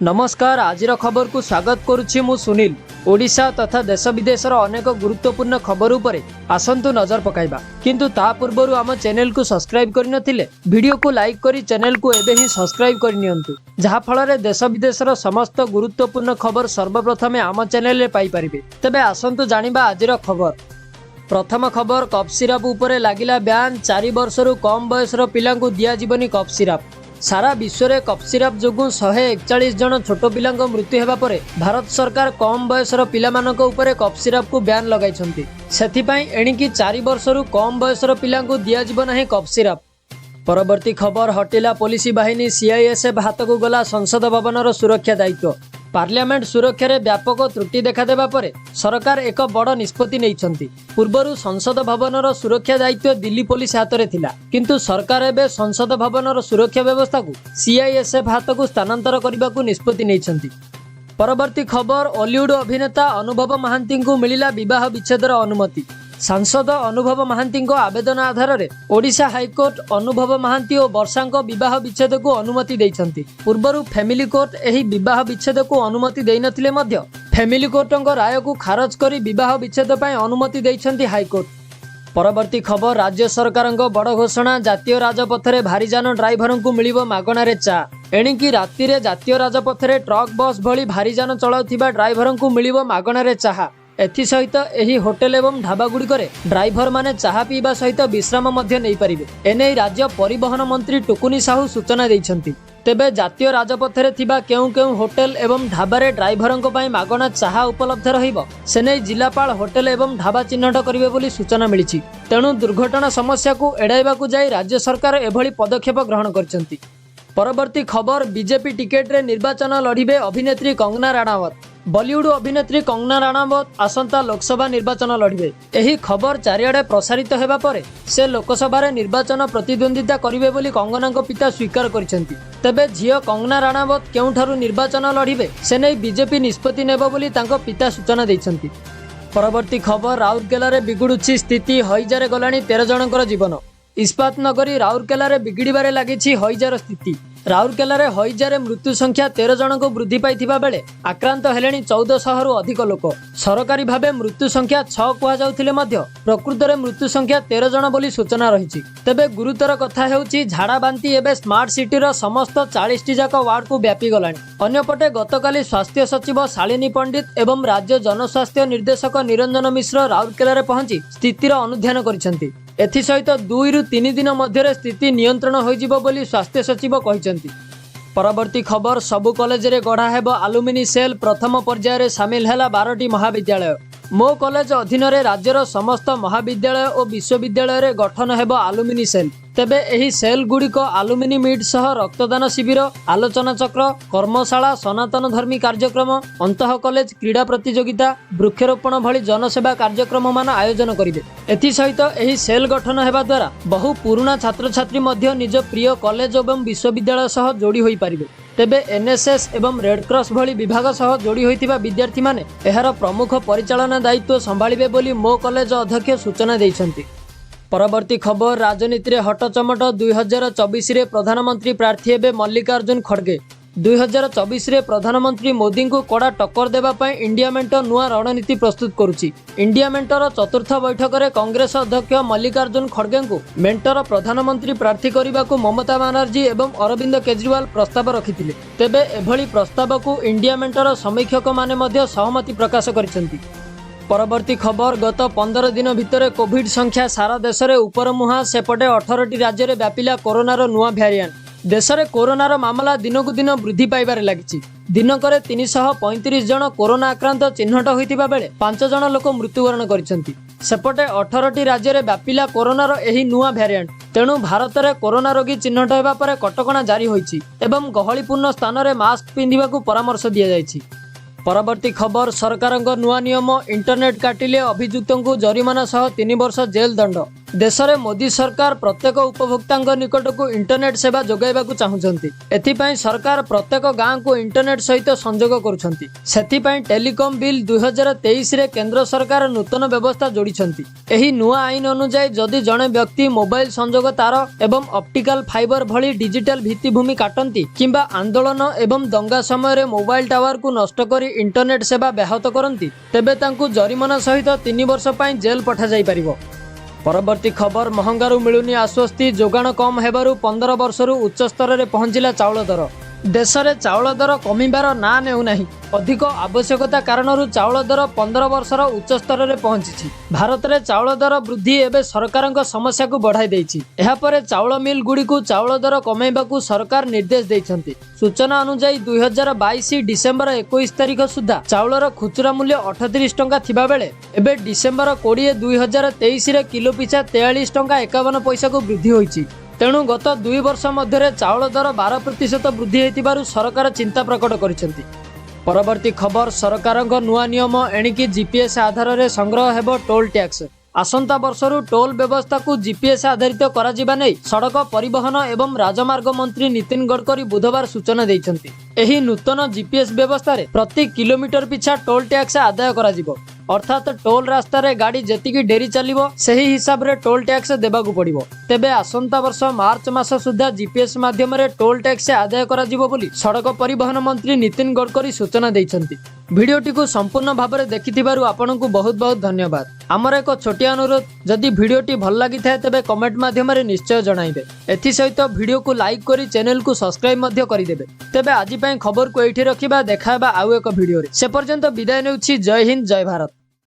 नमस्कार। आज खबर को स्वागत करुछि मु सुनील। ओडिशा तथा देश विदेशर अनेक गुरुत्वपूर्ण खबर उपरे आसंतु नजर पकाइबा, किंतु ता पूर्वरु आम चैनल को सब्सक्राइब करि नथिले वीडियो को लाइक करी चैनल को एबे ही सब्सक्राइब करि नियंतु, जहा फଳରେ देश विदेशर समस्त गुरुत्वपूर्ण खबर सर्वप्रथमे आम चैनल रे पाई परिबे। तबे आसंतु जानिबा आजिर खबर। प्रथम खबर, कफ सिरप उपरे लागिला ब्यान। 4 वर्षरु कम बयसर पिलांकु दिया जीवनी कफ सिरप। सारा विश्व में कफ सिरप जोगु 141 जन छोट पिला मृत्यु हेबा परे भारत सरकार कम बयसर पिलामानक उपरे कफ सिरप को ब्यान लगाइछन्ति। सेथिपाई एणिकी 4 वर्षरु कम बयसर पिलांकु दिया जीव नाही कफ सिरप। परवर्ती खबर, हटिला पुलिस बाहिनी। सीआईएसएफ हाथ को गला संसद भवनर सुरक्षा दायित्व। पार्लियामेंट सुरक्षा रे व्यापक त्रुटि देखादेबा परे सरकार एक बड़ निष्पत्ति नैछन्ति। पूर्वरु संसद भवनर सुरक्षा दायित्व दिल्ली पुलिस हाथ रे थिला, किंतु सरकार एबे संसद भवनर सुरक्षा व्यवस्था को सीआईएसएफ हाथ को स्थानांतर करने को निष्पत्ति नैछन्ति। परवर्ती खबर, हॉलीवुड अभिनेता अनुभव महांती को मिलिला विवाह विच्छेदर अनुमति। सांसद अनुभव महांती आवेदन आधार में ओडिशा हाईकोर्ट अनुभव महांती और वर्षा विवाह विच्छेद को अनुमति देइछन्ति। पूर्वरु फैमिली कोर्ट एही विवाह विच्छेद को अनुमति देइ नथिले मध्य फैमिली कोर्टक राय को खारज करी विवाह विच्छेद पई अनुमति देइछन्ति हाईकोर्ट। परवर्ती खबर, राज्य सरकार बड़ घोषणा। जातीय राजपथरे भारीजान ड्राइवर को मिलिबो मागणारे चा। एणिकी राति रे जातीय राजपथरे ट्रक बस भली भारीजान चलाउथिबा ड्राइवर को मिलिबो मागणारे चाहा। एथि सहित एही होटेल एवं ढाबा गुड़िकरे ड्राइवर माने चाहा पीवा सहित विश्राम मध्य नहीं पारिबे। एने राज्य परिवहन मंत्री टुकुनी साहू सूचना दैछन्ति। तेबे जातीय राजपथरे थिबा केउ केउ होटेल एवं ढाबारे ड्राइवरंक पई मागणा चाहा उपलब्ध रहिबो सेनै जिलापाल होटेल एवं ढाबा चिन्हट करिवे बोली सूचना मिलिछि। तेणु दुर्घटना समस्या को एडाइबाकू जाई राज्य सरकार एभली पदक्षेप ग्रहण करछन्ति। परवर्ती खबर, बीजेपी टिकेट रे निर्वाचन लड़िबे अभिनेत्री कंगना राणावत। बॉलीवुड अभिनेत्री कंगना राणावत आसंता लोकसभा निर्वाचन लड़िबे। एही खबर चारिआडे प्रसारित हेबा परे से लोकसभा रे निर्वाचन प्रतिद्वंदिता करिवे बोली कंगनाक पिता स्वीकार करिसेंति। तेबे झियो कंगना राणावत केउठारु निर्वाचन लड़िबे सेनै बीजेपी निष्पत्ति नेबो बोली तांको पिता सूचना दैछन्ति। परवर्ती खबर, राउरकेला रे बिगुडुछि स्थिति। हईजारे गलानी 13 जनकर जीवन। इस्पात नगरी राउरकेला रे बिगिड़बारे लागिछि हईजार स्थिति। राउरकेला रे हईजारे मृत्यु संख्या 13 जन को वृद्धि पाइथिबा बेले आक्रांत हेलेनी 1400 रु अधिक लोक। सरकारी भाबे मृत्यु संख्या 6 कुहा जाउथिले मध्य प्रकृत रे मृत्यु संख्या 13 जन बोली सूचना रहिछि। तेबे गुरुतर कथा हेउछि झाड़ा बांती एबे स्मार्ट सिटी रो समस्त 40 टी जाक वार्ड को व्यापी गलानी। अन्यपटे गतकाली स्वास्थ्य सचिव शालिनी पंडित एवं राज्य जनस्वास्थ्य निर्देशक निरंजन मिश्र राउरकेला रे पहुंची स्थितिर अनुध्यान करिसेंति। एथि सहित 2 रु 3 दिन मध्य स्थिति नियंत्रण होइजिबो बोली स्वास्थ्य सचिव कहिसेंति। परवर्ती खबर, सबु कॉलेज रे गढ़ा हेबो आलुमिनी सेल। प्रथम पर्याय रे शामिल हैला 12टी महाविद्यालय। मो कॉलेज अधीन रे राज्यर समस्त महाविद्यालय और विश्वविद्यालय रे गठन हेबो आलुमिनी सेल। तेबे एही सेल गुड़िक आलुमिनी मीट सह रक्तदान शिविर, आलोचना चक्र, कर्मशाला, सनातन धर्मी कार्यक्रम, अंतः कॉलेज क्रीड़ा प्रतियोगिता, वृक्षरोपण भली जनसेवा कार्यक्रम मान आयोजन करिवे। एथि सहित एही सेल गठन हेबा द्वारा बहु पुराना छात्र छात्री मध्य निज प्रिय कॉलेज एवं विश्वविद्यालय सह जोड़ी होई पारिबे। तेबे एनएसएस एवं रेड क्रॉस भली विभाग सह जोड़ी होइतिबा विद्यार्थी माने एहार प्रमुख परिचालना दायित्व संभाळिबे बोली मो कॉलेज अध्यक्ष सूचना दैछन्ति। परवर्ती खबर, राजनीति रे हटचमट। 2024 रे प्रधानमंत्री प्रार्थी हेबे मल्लिकार्जुन खड़गे। 2024 रे प्रधानमंत्री मोदी को कड़ा टक्कर देबा पई इंडिया मेंट नुआ रणनीति प्रस्तुत करुछि। इंडिया मेंटर चतुर्थ बैठक रे कांग्रेस अध्यक्ष मल्लिकार्जुन खड़गे को मेंटर प्रधानमंत्री प्रार्थी करने को ममता बनर्जी एवं अरविंद केजरीवाल प्रस्ताव रखिथिले। तेबे एभली प्रस्ताव को इंडिया मेंटर समीक्षक माने मध्य सहमति प्रकाश करिसेंति। परवर्ती खबर, गत 15 दिन भितर कोविड संख्या सारा देश में उपर मुहां। सेपटे 18टी राज्य में व्यापिला कोरोनार नुआ भ्यारिएंट। देश में कोरोनार मामला दिनकू दिन वृद्धि पाइबारे लागिछि। दिनकरे 335 जन कोरोना आक्रांत चिन्हट होइतिबा बेले 5 जन लोक मृत्युवरण करिसेंति। सेपटे 18टी राज्य में व्यापिला कोरोनार एही नुआ भ्यारिएंट। तेणु भारत में कोरोना रोगी चिन्हट हेबा परे कटकणा जारी होइछि एवं गहलीपूर्ण स्थान में मास्क पिंधिबाकू परामर्श दिया जाइछि। परवर्ती खबर, सरकारଙ୍କ नुआ नियम। इंटरनेट काटिले अभियुक्तଙ୍କୁ जरिमाना सह 3 वर्ष जेल दंड। देश में मोदी सरकार प्रत्येक उपभोक्ता निकटक इंटरनेट सेवा जोगाइबाकु चाहुछंती। एथिपाई सरकार प्रत्येक गाँव को इंटरनेट सहित संजोग करुछंती। सेथिपाई टेलीकॉम बिल 2023 रे केंद्र सरकार नूतन व्यवस्था जोड़िछंती। एही नुआ आईन अनुसार जदि जड़े व्यक्ति मोबाइल संजोग तार एवं ऑप्टिकल फाइबर भली डिजिटल भित्तिभूमि काटंती किंबा आंदोलन एवं दंगा समय रे मोबाइल टावर को नष्ट करी इंटरनेट सेवा ब्याहत करंती तेबे तांकू जरिमाना सहित 3 वर्ष पई जेल पठा जाई परिबो। परवर्ती खबर महंगारू मिलुनी आश्वस्ति जोगाण कम हेबारू 15 वर्षरू उच्च स्तर रे पहुंचिला चाउल दर। देश में चाउल दर कमिबार ना नेउ नाही। अधिक आवश्यकता कारणरू चाउल दर 15 वर्षर उच्च स्तर रे पहुंची। भारत में चाउल दर वृद्धि एवं सरकार समस्या को बढ़ाई देछि। एहा परे चाउल मिल गुड़ी को चाउल दर कमेबाकू सरकार निर्देश देइछंती। सूचना अनुसार 2022 डिसेम्बर 21 तारिख सुधा चाउलर खुचरा मूल्य 38 टंका थिबा बेले एबे डिसेम्बर 20 2023 रे किलो पिछा 43 टंका 51 पैसा को वृद्धि होइछि। तेणु गत 2 वर्ष मध्य चाउल दर 12% वृद्धि होइतिबारु सरकार चिंता प्रकट करिसेंती। परवर्ती खबर सरकार नुआ नियम एणिकी जीपीएस आधार रे संग्रह हेबो टोल टैक्स। आसंता वर्षरू टोल व्यवस्था को जीपीएस आधारित करा जिबा नै सड़क परिवहन एवं राजमार्ग मंत्री नितिन गडकरी बुधवार सूचना दैछंती। एही नूतन जीपीएस व्यवस्था रे प्रति किलोमीटर पिछा टोल टैक्स आदाय करा जिवो। अर्थात टोल रास्ता रे गाड़ी जेतिकी डेरी चलिबो सही हिसाब रे टोल टैक्स देबाकू पड़िबो। तेबे आसंता वर्ष मार्च मास सुधा जीपीएस माध्यम रे टोल टैक्स आदाय करा जिवो बोली सड़क परिवहन मंत्री नितिन गडकरी सूचना दैछंती। भिडियोटी को संपूर्ण भाव में देखिथिबारु आपनकु बहुत बहुत धन्यवाद। आमर एक छोटिया अनुरोध, जदि भिडियोटी भल लागि थाए तेबे कमेंट माध्यम रे निश्चय जणाइबे। एथि सहित भिडियो को लाइक करी चैनल को सब्सक्राइब मध्य करि देबे। तेबे आजि पय खबर को एठी रखिबा, देखाबा आउ एक भिडियो रे। से पर्यंत विदाय नेउछि। जय हिंद, जय भारत।